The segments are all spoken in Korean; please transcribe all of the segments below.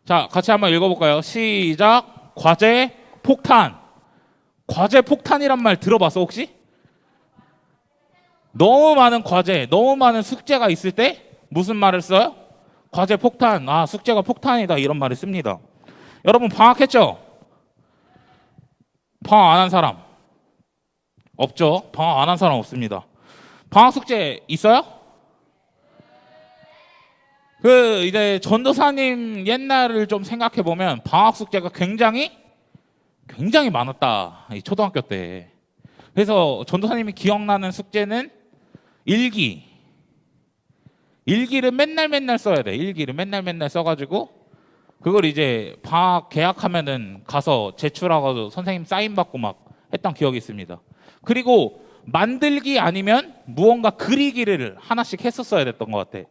자, 같이 한번 읽어볼까요? 시작. 과제 폭탄. 과제 폭탄이란 말 들어봤어 혹시? 너무 많은 과제, 너무 많은 숙제가 있을 때 무슨 말을 써요? 과제 폭탄. 아, 숙제가 폭탄이다 이런 말을 씁니다. 여러분 방학했죠? 방학 안 한 사람 없죠? 방학 안 한 사람 없습니다. 방학 숙제 있어요? 이제 전도사님 옛날을 좀 생각해 보면 방학 숙제가 굉장히 많았다. 이 초등학교 때. 그래서 전도사님이 기억나는 숙제는 일기를 맨날 써야 돼. 일기를 맨날 써가지고 그걸 이제 방학 개학하면은 가서 제출하고 선생님 사인 받고 막 했던 기억이 있습니다. 그리고 만들기 아니면 무언가 그리기를 하나씩 했었어야 됐던 것 같아.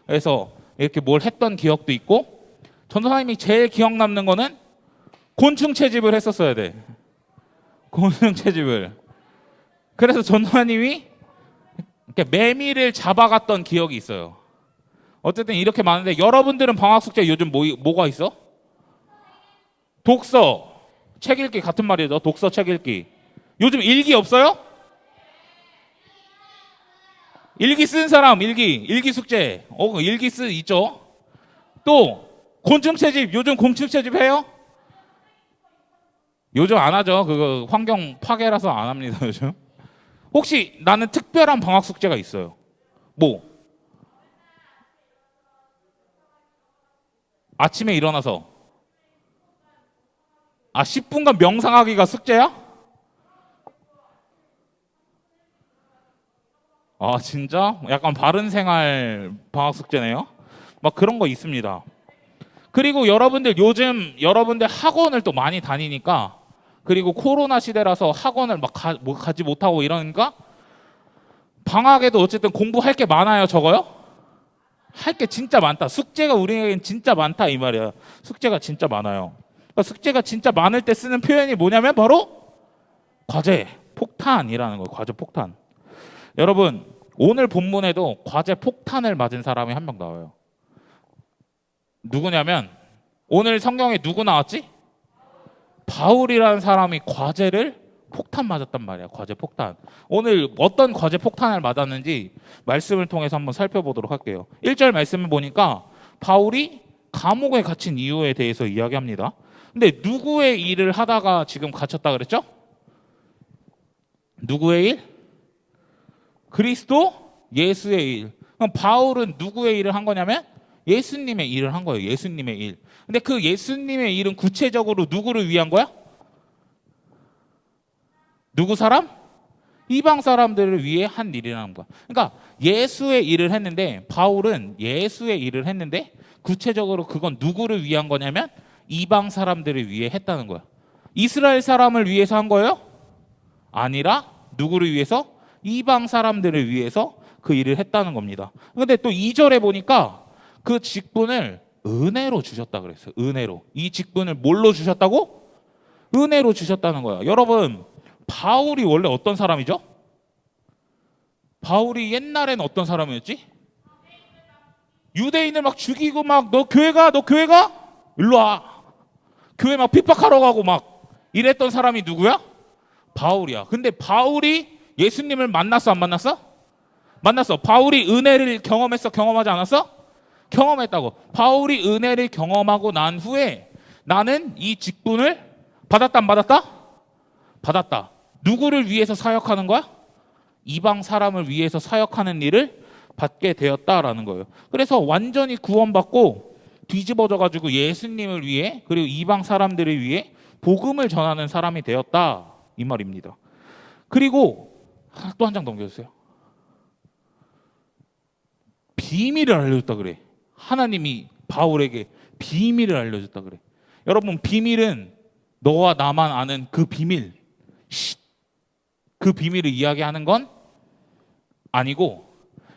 그래서 이렇게 뭘 했던 기억도 있고, 전도사님이 제일 기억 남는 거는 곤충 채집을 했었어야 돼. 곤충 채집을. 그래서 전도사님이 이렇게 매미를 잡아갔던 기억이 있어요. 어쨌든 이렇게 많은데, 여러분들은 방학 숙제 요즘 뭐가 있어? 독서, 책 읽기 같은 말이죠. 독서, 책 읽기. 요즘 일기 없어요? 일기 쓴 사람, 일기 숙제. 일기 있죠. 또 곤충 채집, 요즘 곤충 채집 해요? 요즘 안 하죠. 그거 환경 파괴라서 안 합니다. 요즘. 혹시 나는 특별한 방학 숙제가 있어요. 뭐? 아침에 일어나서 10분간 명상하기가 숙제야? 진짜? 약간 바른 생활 방학 숙제네요. 막 그런 거 있습니다. 그리고 요즘 여러분들 학원을 또 많이 다니니까, 그리고 코로나 시대라서 학원을 막 가지 못하고 이러니까 방학에도 어쨌든 공부할 게 많아요. 적어요? 할 게 진짜 많다. 숙제가 우리에겐 진짜 많다 이 말이야. 숙제가 진짜 많아요. 그러니까 숙제가 진짜 많을 때 쓰는 표현이 뭐냐면 바로 과제 폭탄이라는 거예요. 과제 폭탄. 여러분 오늘 본문에도 과제 폭탄을 맞은 사람이 한 명 나와요. 누구냐면 오늘 성경에 누구 나왔지? 바울이라는 사람이 과제를 폭탄 맞았단 말이야. 과제 폭탄. 오늘 어떤 과제 폭탄을 맞았는지 말씀을 통해서 한번 살펴보도록 할게요. 1절 말씀을 보니까 바울이 감옥에 갇힌 이유에 대해서 이야기합니다. 근데 누구의 일을 하다가 지금 갇혔다 그랬죠? 누구의 일? 그리스도 예수의 일. 그럼 바울은 누구의 일을 한 거냐면 예수님의 일을 한 거예요. 예수님의 일. 근데 그 예수님의 일은 구체적으로 누구를 위한 거야? 누구 사람? 이방 사람들을 위해 한 일이라는 거야. 그러니까 예수의 일을 했는데, 바울은 예수의 일을 했는데 구체적으로 그건 누구를 위한 거냐면 이방 사람들을 위해 했다는 거야. 이스라엘 사람을 위해서 한 거예요? 아니라 누구를 위해서? 이방 사람들을 위해서 그 일을 했다는 겁니다. 근데 또 2절에 보니까 그 직분을 은혜로 주셨다 그랬어요. 은혜로. 이 직분을 뭘로 주셨다고? 은혜로 주셨다는 거야. 여러분 바울이 원래 어떤 사람이죠? 바울이 옛날엔 어떤 사람이었지? 유대인을 막 죽이고 막 너 교회 가? 일로 와. 교회 막 핍박하러 가고 막 이랬던 사람이 누구야? 바울이야. 근데 바울이 예수님을 만났어 안 만났어? 만났어. 바울이 은혜를 경험했어 경험하지 않았어? 경험했다고. 바울이 은혜를 경험하고 난 후에 나는 이 직분을 받았다 안 받았다? 받았다. 누구를 위해서 사역하는 거야? 이방 사람을 위해서 사역하는 일을 받게 되었다라는 거예요. 그래서 완전히 구원받고 뒤집어져 가지고 예수님을 위해, 그리고 이방 사람들을 위해 복음을 전하는 사람이 되었다 이 말입니다. 그리고 또 한 장 넘겨주세요. 비밀을 알려줬다 그래. 하나님이 바울에게 비밀을 알려줬다 그래. 여러분 비밀은 너와 나만 아는 그 비밀, 그 비밀을 이야기하는 건 아니고,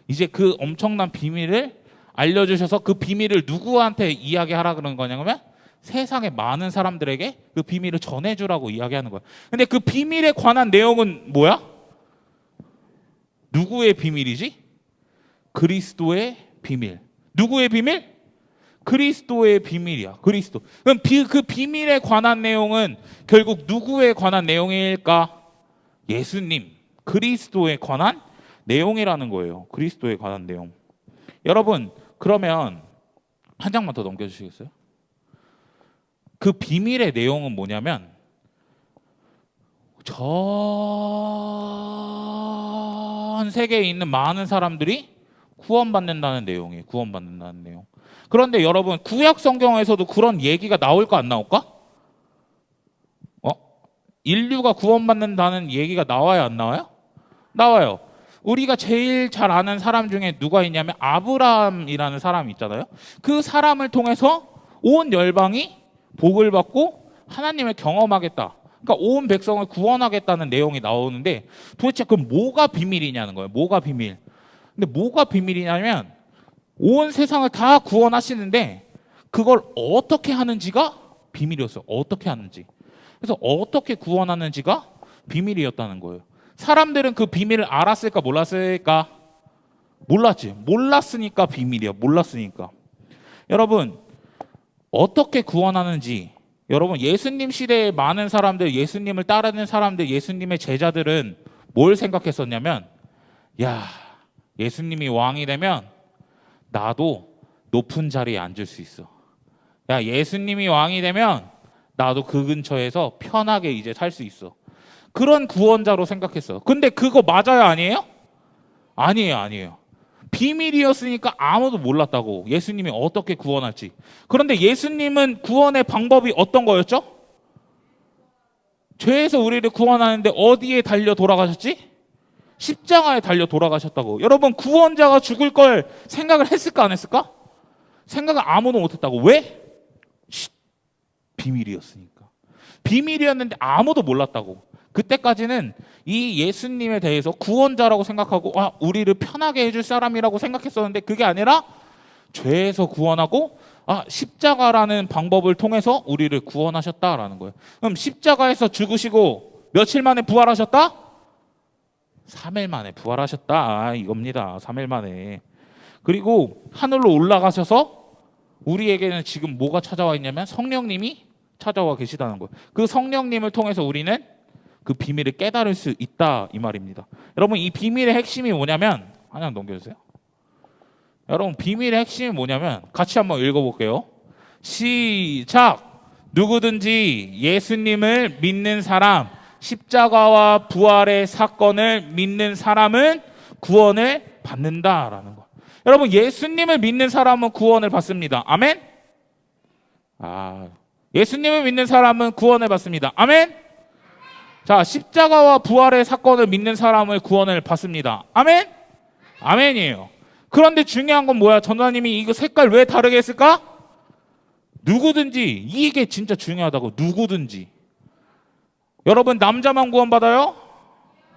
이제 그 엄청난 비밀을 알려주셔서 그 비밀을 누구한테 이야기하라 그런 거냐면 세상의 많은 사람들에게 그 비밀을 전해주라고 이야기하는 거야. 근데 그 비밀에 관한 내용은 뭐야? 누구의 비밀이지? 그리스도의 비밀. 누구의 비밀? 그리스도의 비밀이야. 그리스도. 그럼 그 비밀에 관한 내용은 결국 누구에 관한 내용일까? 예수님, 그리스도에 관한 내용이라는 거예요. 그리스도에 관한 내용. 여러분, 그러면 한 장만 더 넘겨주시겠어요? 그 비밀의 내용은 뭐냐면 전 세계에 있는 많은 사람들이 구원받는다는 내용이에요. 구원받는다는 내용. 그런데 여러분, 구약 성경에서도 그런 얘기가 나올까 안 나올까? 인류가 구원받는다는 얘기가 나와요, 안 나와요? 나와요. 우리가 제일 잘 아는 사람 중에 누가 있냐면 아브라함이라는 사람이 있잖아요. 그 사람을 통해서 온 열방이 복을 받고 하나님을 경험하겠다. 그러니까 온 백성을 구원하겠다는 내용이 나오는데 도대체 그럼 뭐가 비밀이냐는 거예요. 뭐가 비밀? 근데 뭐가 비밀이냐면 온 세상을 다 구원하시는데 그걸 어떻게 하는지가 비밀이었어요. 어떻게 하는지. 그래서 어떻게 구원하는지가 비밀이었다는 거예요. 사람들은 그 비밀을 알았을까 몰랐을까? 몰랐지. 몰랐으니까 비밀이야. 몰랐으니까. 여러분, 어떻게 구원하는지, 여러분, 예수님 시대에 많은 사람들, 예수님을 따르는 사람들, 예수님의 제자들은 뭘 생각했었냐면, 야, 예수님이 왕이 되면 나도 높은 자리에 앉을 수 있어. 야, 예수님이 왕이 되면 나도 그 근처에서 편하게 이제 살 수 있어. 그런 구원자로 생각했어. 근데 그거 맞아요, 아니에요? 아니에요, 아니에요. 비밀이었으니까 아무도 몰랐다고. 예수님이 어떻게 구원할지. 그런데 예수님은 구원의 방법이 어떤 거였죠? 죄에서 우리를 구원하는데 어디에 달려 돌아가셨지? 십자가에 달려 돌아가셨다고. 여러분, 구원자가 죽을 걸 생각을 했을까 안 했을까? 생각을 아무도 못했다고. 왜? 비밀이었으니까. 비밀이었는데 아무도 몰랐다고. 그때까지는 이 예수님에 대해서 구원자라고 생각하고 우리를 편하게 해줄 사람이라고 생각했었는데 그게 아니라 죄에서 구원하고 십자가라는 방법을 통해서 우리를 구원하셨다라는 거예요. 그럼 십자가에서 죽으시고 며칠 만에 부활하셨다? 3일 만에 부활하셨다. 이겁니다. 3일 만에. 그리고 하늘로 올라가셔서 우리에게는 지금 뭐가 찾아와 있냐면 성령님이 찾아와 계시다는 거예요. 그 성령님을 통해서 우리는 그 비밀을 깨달을 수 있다 이 말입니다. 여러분, 이 비밀의 핵심이 뭐냐면 하나 넘겨주세요. 여러분, 비밀의 핵심이 뭐냐면 같이 한번 읽어볼게요. 시작. 누구든지 예수님을 믿는 사람, 십자가와 부활의 사건을 믿는 사람은 구원을 받는다라는 거. 여러분, 예수님을 믿는 사람은 구원을 받습니다. 아멘? 예수님을 믿는 사람은 구원을 받습니다. 아멘? 자, 십자가와 부활의 사건을 믿는 사람을 구원을 받습니다. 아멘? 아멘이에요. 그런데 중요한 건 뭐야? 전도사님이 이거 색깔 왜 다르게 했을까? 누구든지, 이게 진짜 중요하다고. 누구든지. 여러분, 남자만 구원받아요?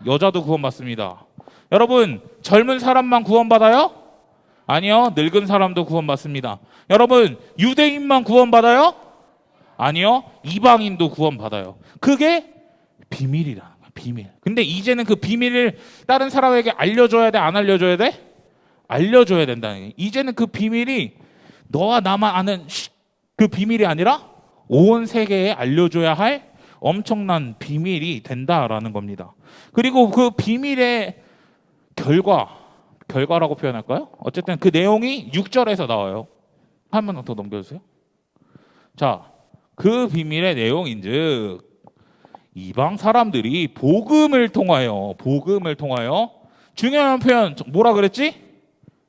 여자도 구원받습니다. 여러분, 젊은 사람만 구원받아요? 아니요, 늙은 사람도 구원받습니다. 여러분, 유대인만 구원받아요? 아니요, 이방인도 구원받아요. 그게 비밀이라는 거야. 비밀. 근데 이제는 그 비밀을 다른 사람에게 알려줘야 돼? 안 알려줘야 돼? 알려줘야 된다는 거예요. 이제는 그 비밀이 너와 나만 아는 그 비밀이 아니라 온 세계에 알려줘야 할 엄청난 비밀이 된다라는 겁니다. 그리고 그 비밀의 결과라고 표현할까요? 어쨌든 그 내용이 6절에서 나와요. 한 번 더 넘겨주세요. 자, 그 비밀의 내용인즉 이방 사람들이 복음을 통하여 중요한 표현 뭐라 그랬지?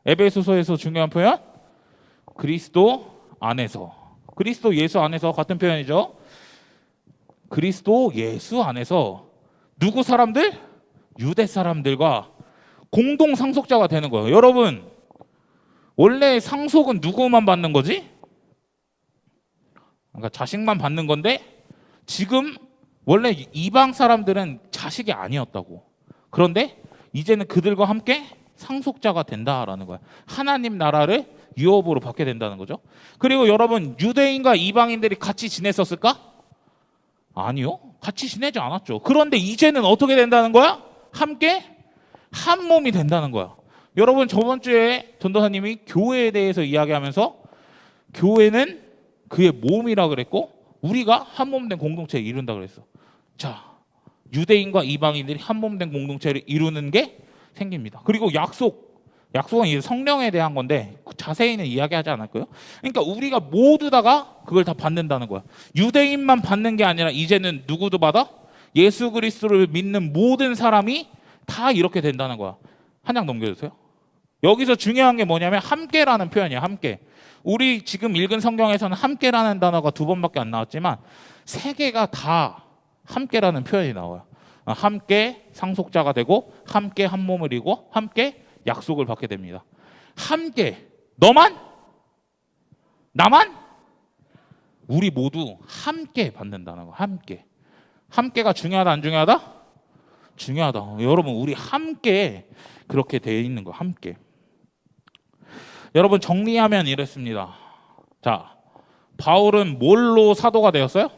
에베소서에서 중요한 표현? 그리스도 예수 안에서 같은 표현이죠. 그리스도 예수 안에서 누구 사람들? 유대 사람들과 공동 상속자가 되는 거예요. 여러분, 원래 상속은 누구만 받는 거지? 그러니까 자식만 받는 건데 지금 원래 이방 사람들은 자식이 아니었다고. 그런데 이제는 그들과 함께 상속자가 된다라는 거야. 하나님 나라를 유업으로 받게 된다는 거죠. 그리고 여러분, 유대인과 이방인들이 같이 지냈었을까? 아니요. 같이 지내지 않았죠. 그런데 이제는 어떻게 된다는 거야? 함께 한 몸이 된다는 거야. 여러분, 저번 주에 전도사님이 교회에 대해서 이야기하면서 교회는 그의 몸이라 그랬고 우리가 한 몸 된 공동체를 이룬다 그랬어. 자, 유대인과 이방인들이 한 몸 된 공동체를 이루는 게 생깁니다. 그리고 약속은 이제 성령에 대한 건데 자세히는 이야기하지 않았고요. 그러니까 우리가 모두 다가 그걸 다 받는다는 거야. 유대인만 받는 게 아니라 이제는 누구도 받아? 예수 그리스도를 믿는 모든 사람이 다 이렇게 된다는 거야. 한 장 넘겨주세요. 여기서 중요한 게 뭐냐면 함께라는 표현이야. 함께. 우리 지금 읽은 성경에서는 함께라는 단어가 2번밖에 안 나왔지만 3개가 다 함께라는 표현이 나와요. 함께 상속자가 되고 함께 한 몸을 이루고 함께 약속을 받게 됩니다. 함께. 너만? 나만? 우리 모두 함께 받는다는 거. 함께. 함께가 중요하다 안 중요하다? 중요하다. 여러분 우리 함께 그렇게 되어 있는 거. 함께. 여러분 정리하면 이렇습니다. 자, 바울은 뭘로 사도가 되었어요?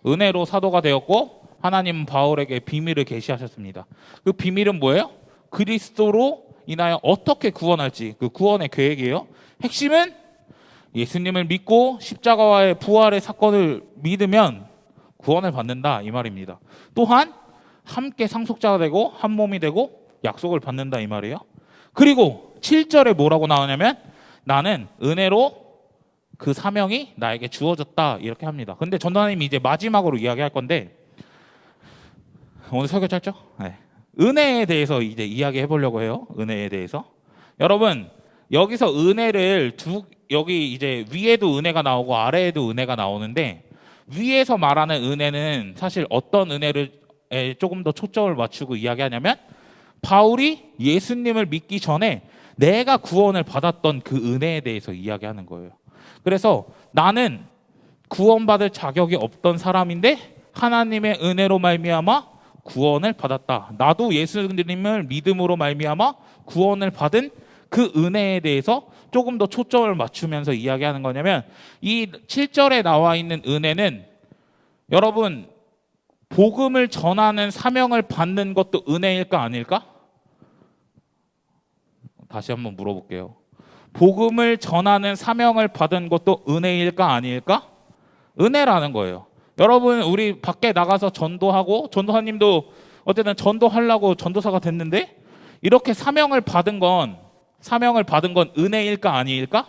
은혜로 사도가 되었고 하나님은 바울에게 비밀을 계시하셨습니다. 그 비밀은 뭐예요? 그리스도로 인하여 어떻게 구원할지, 그 구원의 계획이에요. 핵심은 예수님을 믿고 십자가와의 부활의 사건을 믿으면 구원을 받는다 이 말입니다. 또한 함께 상속자가 되고 한 몸이 되고 약속을 받는다 이 말이에요. 그리고 7절에 뭐라고 나오냐면 나는 은혜로 그 사명이 나에게 주어졌다 이렇게 합니다. 근데 전도사님이 이제 마지막으로 이야기할 건데 오늘 설교 짧죠? 네. 은혜에 대해서 이제 이야기해 보려고 해요. 은혜에 대해서. 여러분 여기서 은혜를 여기 이제 위에도 은혜가 나오고 아래에도 은혜가 나오는데 위에서 말하는 은혜는 사실 어떤 은혜를 조금 더 초점을 맞추고 이야기하냐면 바울이 예수님을 믿기 전에 내가 구원을 받았던 그 은혜에 대해서 이야기하는 거예요. 그래서 나는 구원받을 자격이 없던 사람인데 하나님의 은혜로 말미암아 구원을 받았다. 나도 예수님을 믿음으로 말미암아 구원을 받은 그 은혜에 대해서 조금 더 초점을 맞추면서 이야기하는 거냐면 이 7절에 나와 있는 은혜는 여러분 복음을 전하는 사명을 받는 것도 은혜일까 아닐까? 다시 한번 물어볼게요. 복음을 전하는 사명을 받은 것도 은혜일까 아닐까? 은혜라는 거예요. 여러분 우리 밖에 나가서 전도하고 전도사님도 어쨌든 전도하려고 전도사가 됐는데 이렇게 사명을 받은 건 은혜일까 아닐까?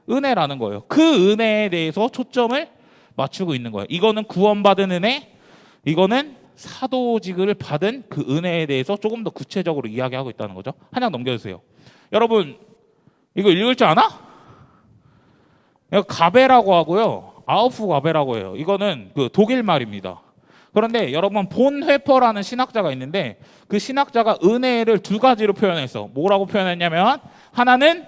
은혜라는 거예요. 그 은혜에 대해서 초점을 맞추고 있는 거예요. 이거는 구원받은 은혜, 이거는 사도직을 받은 그 은혜에 대해서 조금 더 구체적으로 이야기하고 있다는 거죠. 한 장 넘겨주세요. 여러분 이거 읽을 줄 아나? 이거 가베라고 하고요. 아우프 가베라고 해요. 이거는 그 독일 말입니다. 그런데 여러분 본 회퍼라는 신학자가 있는데 그 신학자가 은혜를 2가지로 표현했어. 뭐라고 표현했냐면 하나는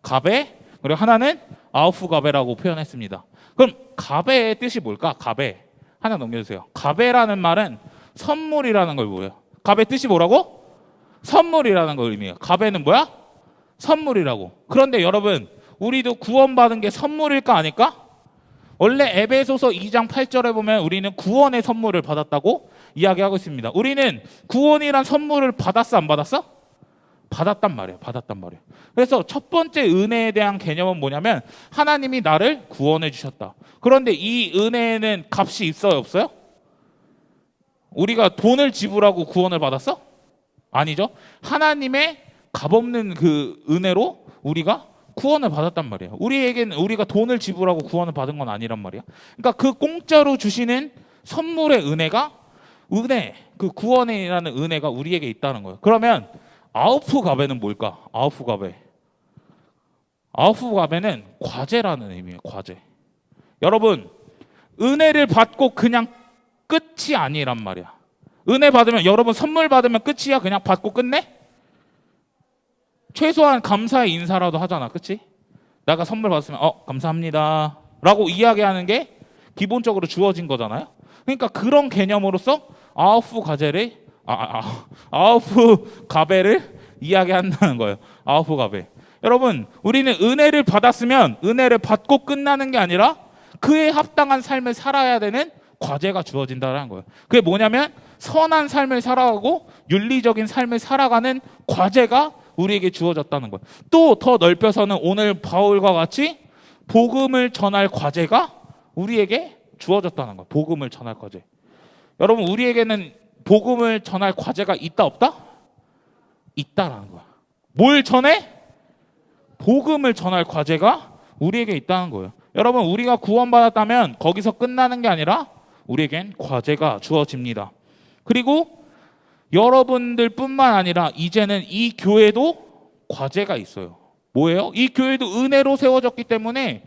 가베 그리고 하나는 아우프 가베라고 표현했습니다. 그럼 가베의 뜻이 뭘까? 가베. 하나 넘겨주세요. 가베라는 말은 선물이라는 걸 뭐예요? 가베 뜻이 뭐라고? 선물이라는 걸 의미해요. 가베는 뭐야? 선물이라고. 그런데 여러분 우리도 구원받은 게 선물일까 아닐까? 원래 에베소서 2장 8절에 보면 우리는 구원의 선물을 받았다고 이야기하고 있습니다. 우리는 구원이란 선물을 받았어 안 받았어? 받았단 말이에요. 그래서 첫 번째 은혜에 대한 개념은 뭐냐면 하나님이 나를 구원해 주셨다. 그런데 이 은혜에는 값이 있어요 없어요? 우리가 돈을 지불하고 구원을 받았어? 아니죠. 하나님의 값없는 그 은혜로 우리가 구원을 받았단 말이에요. 우리에게는 우리가 돈을 지불하고 구원을 받은 건 아니란 말이야. 그러니까 그 공짜로 주시는 선물의 은혜가 그 구원이라는 은혜가 우리에게 있다는 거예요. 그러면 아우프가베는 뭘까? 아우프가베는 과제라는 의미예요. 과제. 여러분 은혜를 받고 그냥 끝이 아니란 말이야. 은혜 받으면 여러분 선물 받으면 끝이야? 그냥 받고 끝내? 최소한 감사의 인사라도 하잖아. 그치? 내가 선물 받았으면 감사합니다 라고 이야기하는 게 기본적으로 주어진 거잖아요. 그러니까 그런 개념으로서 아우프 가베를 이야기한다는 거예요. 아우프 가베. 여러분 우리는 은혜를 받았으면 은혜를 받고 끝나는 게 아니라 그에 합당한 삶을 살아야 되는 과제가 주어진다는 거예요. 그게 뭐냐면 선한 삶을 살아가고 윤리적인 삶을 살아가는 과제가 우리에게 주어졌다는 거예요. 또 더 넓혀서는 오늘 바울과 같이 복음을 전할 과제가 우리에게 주어졌다는 거야. 복음을 전할 과제. 여러분, 우리에게는 복음을 전할 과제가 있다 없다? 있다라는 거야. 뭘 전해? 복음을 전할 과제가 우리에게 있다는 거예요. 여러분, 우리가 구원받았다면 거기서 끝나는 게 아니라 우리에겐 과제가 주어집니다. 그리고 여러분들뿐만 아니라 이제는 이 교회도 과제가 있어요. 뭐예요? 이 교회도 은혜로 세워졌기 때문에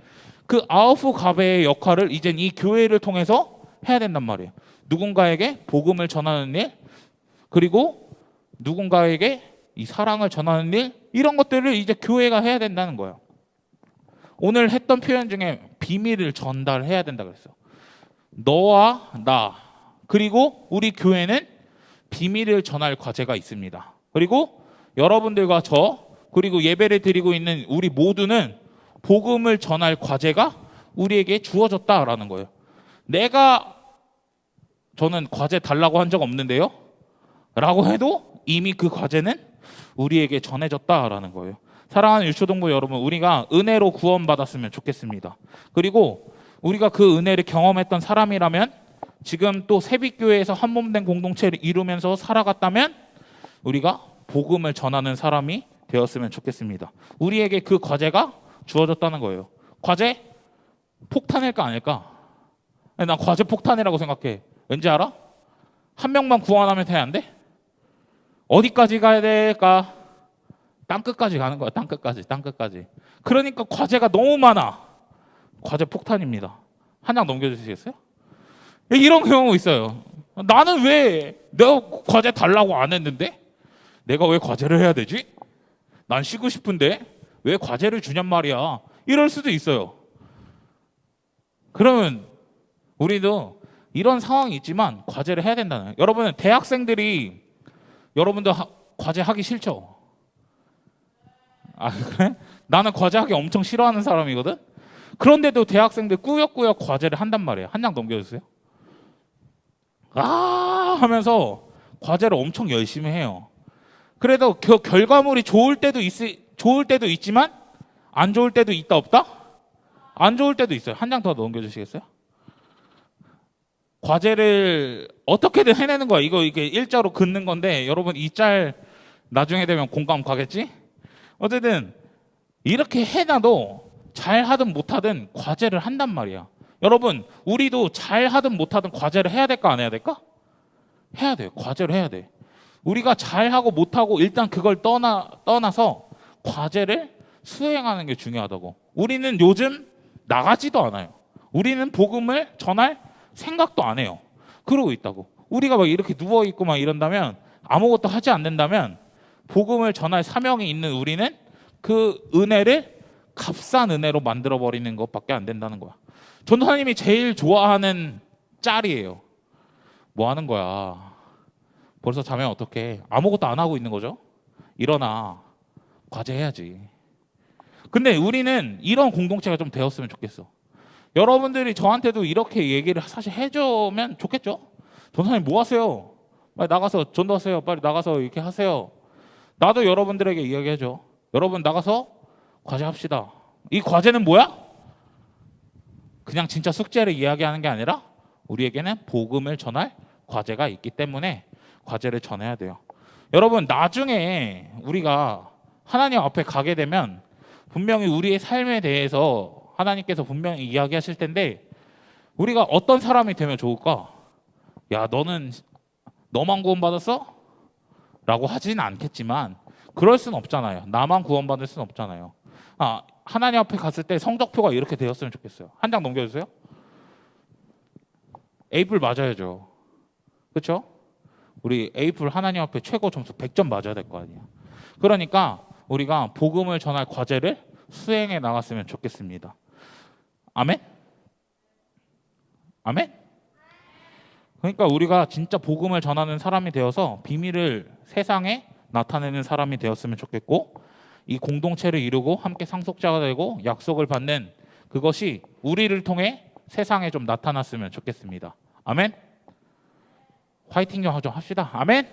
그 아우프 가베의 역할을 이젠 이 교회를 통해서 해야 된단 말이에요. 누군가에게 복음을 전하는 일, 그리고 누군가에게 이 사랑을 전하는 일, 이런 것들을 이제 교회가 해야 된다는 거예요. 오늘 했던 표현 중에 비밀을 전달해야 된다 그랬어요. 너와 나, 그리고 우리 교회는 비밀을 전할 과제가 있습니다. 그리고 여러분들과 저, 그리고 예배를 드리고 있는 우리 모두는 복음을 전할 과제가 우리에게 주어졌다라는 거예요. 저는 과제 달라고 한 적 없는데요 라고 해도 이미 그 과제는 우리에게 전해졌다라는 거예요. 사랑하는 유초동부 여러분, 우리가 은혜로 구원받았으면 좋겠습니다. 그리고 우리가 그 은혜를 경험했던 사람이라면 지금 또 새빛교회에서 한몸된 공동체를 이루면서 살아갔다면 우리가 복음을 전하는 사람이 되었으면 좋겠습니다. 우리에게 그 과제가 주어졌다는 거예요. 과제? 폭탄일까 아닐까? 난 과제 폭탄이라고 생각해. 왠지 알아? 한 명만 구원하면 돼야 안 돼? 어디까지 가야 될까? 땅끝까지 가는 거야. 땅끝까지. 그러니까 과제가 너무 많아. 과제 폭탄입니다. 한 장 넘겨주시겠어요? 이런 경우 있어요. 나는 왜 내가 과제 달라고 안 했는데? 내가 왜 과제를 해야 되지? 난 쉬고 싶은데 왜 과제를 주냔 말이야. 이럴 수도 있어요. 그러면 우리도 이런 상황이 있지만 과제를 해야 된다는 거예요. 여러분, 대학생들이 여러분도 과제 하기 싫죠? 아, 그래? 나는 과제 하기 엄청 싫어하는 사람이거든? 그런데도 대학생들 꾸역꾸역 과제를 한단 말이에요. 한 장 넘겨주세요. 아 하면서 과제를 엄청 열심히 해요. 그래도 그 결과물이 좋을 때도 있지만 안 좋을 때도 있다 없다? 안 좋을 때도 있어요. 한 장 더 넘겨주시겠어요? 과제를 어떻게든 해내는 거야. 이게 일자로 긋는 건데 여러분 이 짤 나중에 되면 공감 가겠지? 어쨌든 이렇게 해놔도 잘하든 못하든 과제를 한단 말이야. 여러분, 우리도 잘하든 못하든 과제를 해야 될까 안 해야 될까? 해야 돼요. 과제를 해야 돼. 우리가 잘하고 못하고 일단 그걸 떠나서 과제를 수행하는 게 중요하다고. 우리는 요즘 나가지도 않아요. 우리는 복음을 전할 생각도 안 해요. 그러고 있다고. 우리가 막 이렇게 누워있고 막 이런다면, 아무것도 하지 않는다면 복음을 전할 사명이 있는 우리는 그 은혜를 값싼 은혜로 만들어버리는 것밖에 안 된다는 거야. 전도사님이 제일 좋아하는 짤이에요. 뭐 하는 거야? 벌써 자면 어떡해? 아무것도 안 하고 있는 거죠? 일어나. 과제해야지. 근데 우리는 이런 공동체가 좀 되었으면 좋겠어. 여러분들이 저한테도 이렇게 얘기를 사실 해주면 좋겠죠? 전도사님 뭐 하세요? 빨리 나가서 전도하세요. 빨리 나가서 이렇게 하세요. 나도 여러분들에게 이야기해줘. 여러분 나가서 과제합시다. 이 과제는 뭐야? 그냥 진짜 숙제를 이야기하는 게 아니라 우리에게는 복음을 전할 과제가 있기 때문에 과제를 전해야 돼요. 여러분, 나중에 우리가 하나님 앞에 가게 되면 분명히 우리의 삶에 대해서 하나님께서 분명히 이야기하실 텐데 우리가 어떤 사람이 되면 좋을까? 야, 너만 구원받았어? 라고 하지는 않겠지만 그럴 수는 없잖아요. 나만 구원받을 수는 없잖아요. 하나님 앞에 갔을 때 성적표가 이렇게 되었으면 좋겠어요. 한 장 넘겨주세요. 에이플 맞아야죠. 그렇죠? 우리 에이플 하나님 앞에 최고 점수 100점 맞아야 될 거 아니에요. 그러니까 우리가 복음을 전할 과제를 수행해 나갔으면 좋겠습니다. 아멘? 아멘? 그러니까 우리가 진짜 복음을 전하는 사람이 되어서 비밀을 세상에 나타내는 사람이 되었으면 좋겠고, 이 공동체를 이루고 함께 상속자가 되고 약속을 받는 그것이 우리를 통해 세상에 좀 나타났으면 좋겠습니다. 아멘? 화이팅 좀 합시다. 아멘?